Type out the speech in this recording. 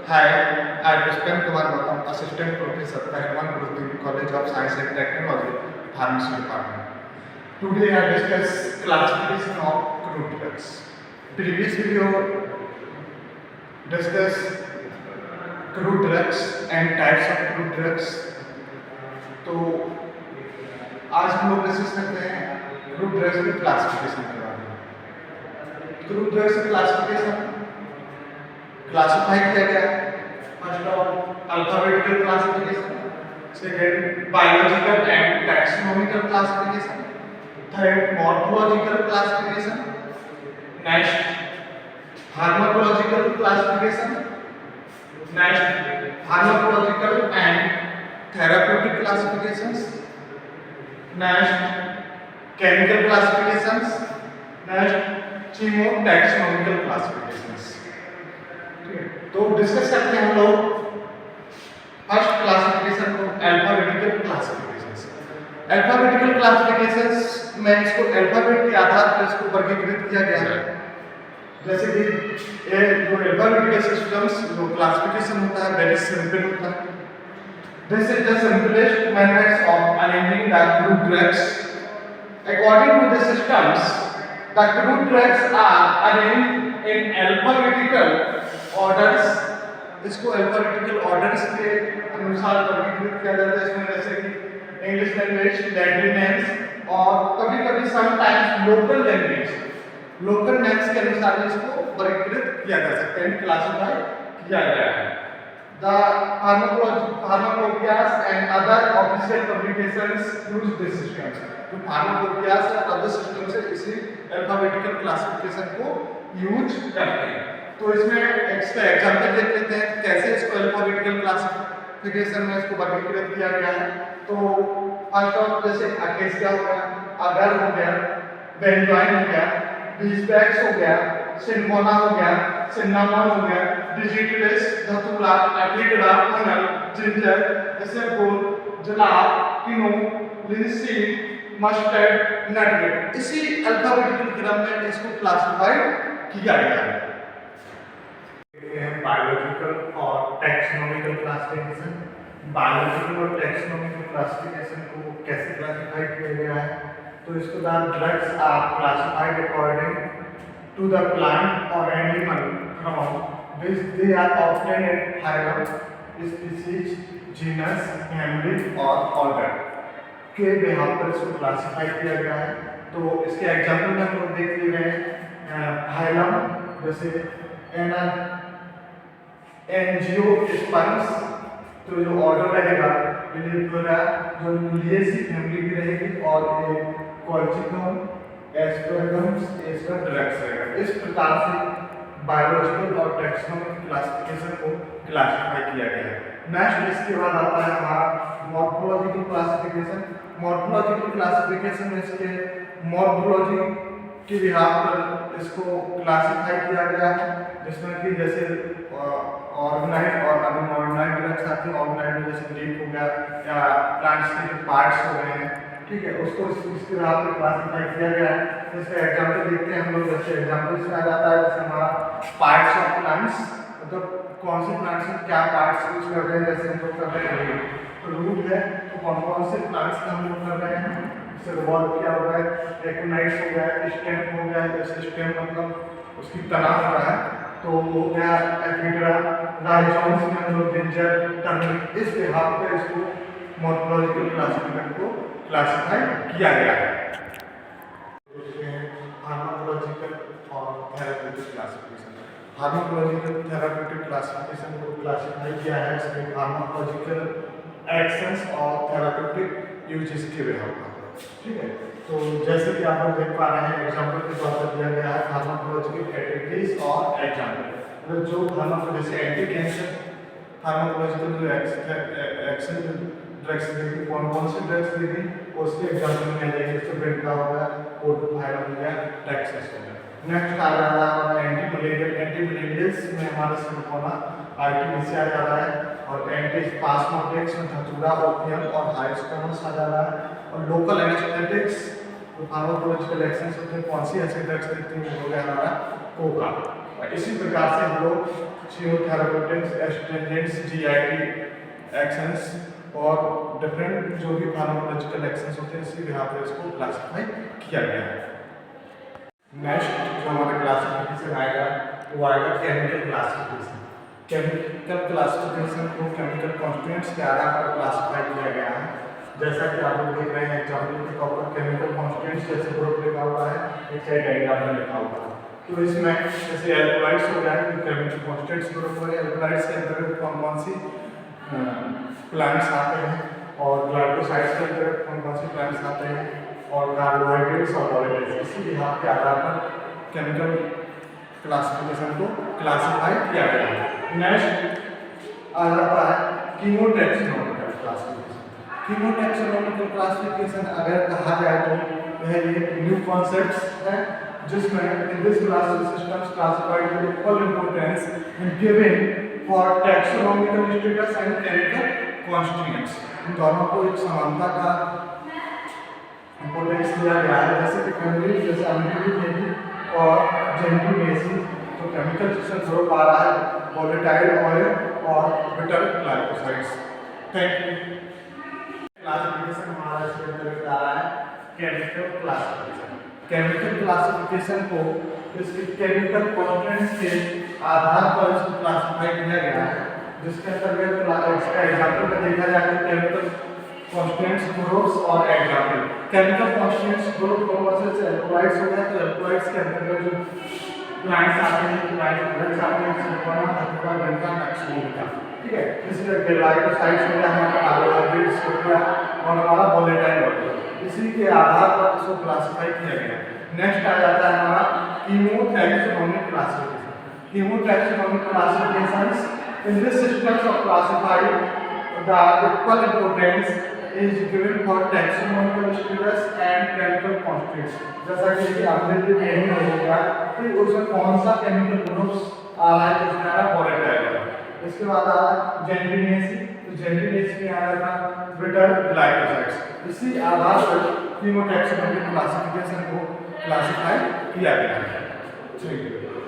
Hi, I am Pushpan Kumar Gautam, Assistant Professor, Pehलवान Gurudev College of Science and Technology, Pharmacy Department. Today I discuss classification of crude drugs. Previous video discuss crude drugs and types of crude drugs. तो आज हम लोग discuss करते हैं crude drugs की classification के बारे में। क्रूड ड्रग्स की क्लासिफिकेशन क्लासिफाई किया गया है first of alphabetical classification, second biological and taxonomical classification, third morphological classification, next pharmacological classification, next pharmacological and therapeutic classifications, next chemical classifications, next chemotaxonomical classifications. तो discuss करते हैं हम लोग first classification को alphabetical classifications. Alphabetical classifications में इसको alphabet के आधार पर इसको वर्गीकृत किया गया है। जैसे कि ये जो अल्फाबेटिकल सिस्टम्स जो क्लासिफिकेशन होता है वेरी सिंपल होता है। This is the simplest methods of arranging the crude drugs. According to the systems the crude drugs are arranged in alphabetical orders. इसको अल्फाबेटिकल ऑर्डर्स के अनुसार वर्गीकृत किया जाता है। इसमें जैसे कि इंग्लिश लैंग्वेज, लैटिन नेम्स और कभी-कभी समटाइम्स लोकल नेम्स के अनुसार इसको वर्गीकृत किया जा सकता है, क्लासिफाई किया गया है। The pharmacopoeias and other official publications use this system. तो pharmacopoeias और other systems से इसी अल्फाबेटिकल क्लासिफिकेशन को यूज करते हैं। तो इसमें इसका एग्जांपल देख लेते हैं कैसे इसको अल्फाबेटिकल क्लासिफिकेशन में इसको वर्गीकृत किया गया है। तो फर्स्ट ऑफ जैसे अकेसिया हो गया, अगर हो गया, बेंजोइन हो गया, डिस्पेक्स हो गया, सिनमोना हो गया, सिन्नामोन हो गया, डिजिटलिस, धतूरा, एप्लिकड़ा, फनल, जिंजर, एसेपुल, jalap, kino, linseed, mustard, nutmeg. इसी अल्फाबेटिकल क्रम में इसको क्लासिफाई किया गया है। बायोलॉजिकल और टैक्सोनॉमिकल क्लासिफिकेशन। बायोलॉजिकल और टैक्सोनॉमिकल क्लासिफिकेशन को कैसे क्लासिफाई किया गया है? तो इसके बाद drugs are classified according to the plant और animal from which they are obtained in phylum, species, genus, family और ऑर्डर के बेहाव पर इसको क्लासिफाई किया गया है। तो इसके एग्जांपल में हम लोग देख ले रहे हैं फाइलम जैसे एंजियोस्पर्म्स, तो जो ऑर्डर रहेगा लिलियोफोरा, जो लिलियेसी फैमिली की रहेगी, और एक कॉर्जिकम, एस्परगम्स, इसका ड्रग्स रहेगा। इस प्रकार से बायोलॉजिकल और टैक्सोनॉमिकल क्लासिफिकेशन को क्लासिफाई किया गया है। नेक्स्ट इसके बाद आता है हमारा मॉर्फोलॉजिकल क्लासिफिकेशन। मॉर्फोलॉजिकल क्लासिफिकेशन में इसके मॉर्फोलॉजी के बिहाफ पर इसको क्लासिफाई किया गया है, जिसमें कि जैसे ऑर्गेनाइज और अनऑर्गेनाइज ड्रग्स आती है। ऑर्गेनाइज में जैसे लीफ हो गया या प्लांट्स के पार्ट्स हो गए हैं, ठीक है, उसको इसके बिहाफ पर क्लासिफाई किया गया है। इसका एग्जांपल देखते हैं हम लोग। जैसे एग्जांपल इसमें आ जाता है जैसे हमारा पार्ट्स ऑफ प्लांट्स, मतलब कौन से प्लांट्स में क्या पार्ट्स यूज कर रहे हैं। जैसे हम लोग कर रहे हैं रूट है, तो कौन कौन से प्लांट्स का हम लोग कर रहे हैं, जैसे वॉल क्या हो गया, एक्टिनाइट्स हो गया, स्टेम हो गया, जैसे स्टेम मतलब उसकी तना होता है, तो हो गया एपिड्रा, राइजोम्स में हम लोग जिंजर, टर्मरिक। इस बिहाफ पे इसको मॉर्फोलॉजिकल क्लासिफिकेशन को क्लासिफाई किया गया है। फार्माकोलॉजिकल और therapeutic classification. Pharmacological therapeutic classification को क्लासिफाई किया है इसमें फार्माकोलॉजिकल एक्शंस और थेराप्यूटिक यूजेस के बिहाफ पर, ठीक है। तो जैसे कि आप लोग देख पा रहे हैं एग्जांपल के तौर पर दिया गया है फार्माकोलॉजिकल कैटेगरीज और एग्जांपल। मतलब जो फार्माको जैसे एंटी कैंसर फार्माकोलॉजिकल जो एक्शन ड्रग्स देगी, कौन कौन से ड्रग्स देगी उसके एग्जांपल में आ जाएंगे। जैसे बेटा हो गया, कोडोफाइल हो गया, टैक्सेस हो गया। नेक्स्ट आ रहा है हमारा एंटी मलेरियल। एंटी मलेरियल्स में हमारा सिलिकोना, आर्टिमिसिया आ रहा है, और एंटी स्पास्मोटिक्स में धतूरा, ओपियम और हाइस्टमस आ जा रहा है। और लोकल एनेस्थेटिक्स फार्माकोलॉजिकल एक्शंस होते हैं, कौन सी ऐसे ड्रग्स देती हैं, हो गया हमारा कोका। इसी प्रकार से हम लोग थियोथेराप्यूटिक्स, एस्ट्रिंजेंट्स, जीआईटी एक्शंस और डिफरेंट जो भी फार्माकोलॉजिकल एक्शंस होते हैं इसी यहाँ पे इसको क्लासिफाई किया गया है। नेक्स्ट जो हमारा क्लासिफिकेशन आएगा वो आएगा केमिकल क्लासिफिकेशन। केमिकल क्लासिफिकेशन को केमिकल कॉन्स्टिट्यूएंट्स के आधार पर क्लासिफाई किया गया है। जैसा कि आप लोग देख रहे हैं एग्जाम्पल के तौर पर केमिकल कॉन्स्टिट्यूएंट्स जैसे ग्रुप लिखा हुआ है, एक साइड डायग्राम में लिखा हुआ है। तो इसमें जैसे एल्कोलाइड्स हो गए तो केमिकल कॉन्स्टिट्यूएंट्स ग्रुप हो गए। एल्कोलाइड्स के अंतर्गत कौन कौन सी प्लांट्स आते हैं और ग्लाइकोसाइड्स के अंतर्गत कौन कौन सी प्लांट्स आते हैं और कार्बोहाइड्रेट्स और मॉलिक्यूल्स, इसी लिहाज के आधार पर केमिकल क्लासिफिकेशन को क्लासिफाई किया गया है। नेक्स्ट आ जाता है कीमोटैक्सोनॉमिकल क्लासिफिकेशन। कीमोटैक्सोनॉमिकल क्लासिफिकेशन अगर कहा जाए तो यह एक न्यू कॉन्सेप्ट है जिसमें in this class systems classified with equal importance and given for taxonomical status and chemical constituents. इन दोनों को एक समानता का इंपॉर्टेंस दिया गया है। जैसे कि केमिकल जैसे अम्लीफिकेशन और जेंटिमेसी तो केमिकल सिस्टम ग्रुप आ रहा है वोलेटाइल ऑयल और bitter glycosides. Thank you. Classification हमारा इसके अंतर्गत आ रहा है केमिकल क्लासिफिकेशन। केमिकल क्लासिफिकेशन को इसके केमिकल कॉन्स्टिट्यूएंट्स के आधार पर इसको क्लासिफाई किया गया है, जिसके अंतर्गत इसका एग्जांपल में देखा जाए तो केमिकल कॉन्स्टिट्यूएंट्स ग्रुप्स और एग्जांपल। केमिकल कॉन्स्टिट्यूएंट्स ग्रुप कौन से एल्कोलाइड्स हो गए तो एल्कोलाइड्स के अंतर्गत जो प्लांट्स आते हैं प्लांट्स आते हैं सिलिकॉन अथवा बेंजन एक्सोनिका, ठीक है। इसके ग्लाइकोसाइड्स हो गया हमारा कार्बोहाइड्रेट्स हो गया और हमारा वोलेटाइल ऑर्गेनिज्म, इसी के आधार पर इसको क्लासिफाई किया गया। नेक्स्ट आ जाता है हमारा chemotaxonomic classification. Chemotaxonomic classifications in this systems of classified the equal importance is given for taxonomical status and chemical constituents। जैसा कि आपने जो यही होगा कि उसमें कौन सा केमिकल ग्रुप्स आ रहा है उसमें आ रहा है वोलेटाइल। इसके बाद आ रहा है जेंटिनेसी, तो जेंटिनेसी में आ रहा है बिटर ग्लाइकोसाइड्स। इसी आधार पर कीमोटैक्सोनॉमिक क्लासिफिकेशन को क्लासिफाई किया गया है। ठीक है।